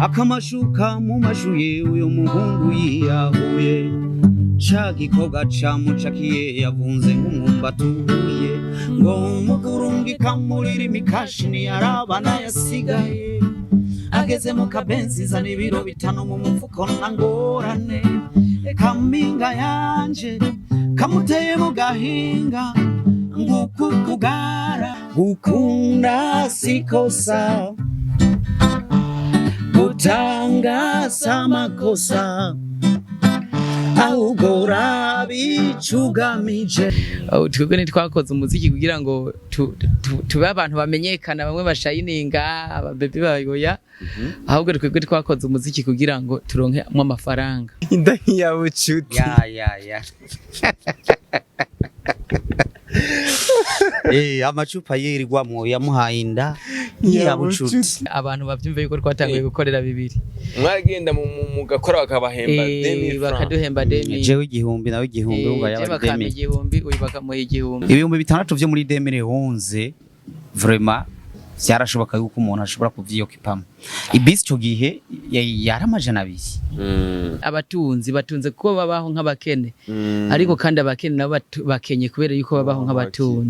akamashuka mu mashuye uyo muhungu yiyahuye ca gikoga camucakiye yavunze nk'umwumbati uhuye ngo mugurungika murira imikashini yarabana yasigaye ageze mu kabenzi zana ibiro bitanu mu mufuko na ngorane kampinga yanje kamuteye mu gahinga nguku kugara gukunda sikosa gutangaza amakosa ahugora bicugamije. Twebwe ntitwakoze umuziki kugira ngo tube abantu bamenyekana bamwe bashayininga ababebi bayoya, ahubwo twebwe twakoze umuziki kugira ngo turonke amafaranga. Indahiya bucuti ya amacupa yirirwamwo yamuhaye inda ya bucuti. Abantu bavyumve yuko twatanguye gukorera bibiri. Mwagenda mu gakora bakabahemba 2000 bakaduhemba 2000. Jewe igihumbi nawe igihumbi umva yaba 2000. igihumbi uyu bakamuha igihumbi. Ibihumbi 6 vyo muri 2011 vraiment byarashoboka yuko umuntu ashobora kuvyiyokipamo. Ibisi cyo gihe yari amajana 2. Abatunzi batunze kuko babaho nk'abakene, ariko kandi abakene nabo bakenye kubera yuko babaho nk'abatunzi.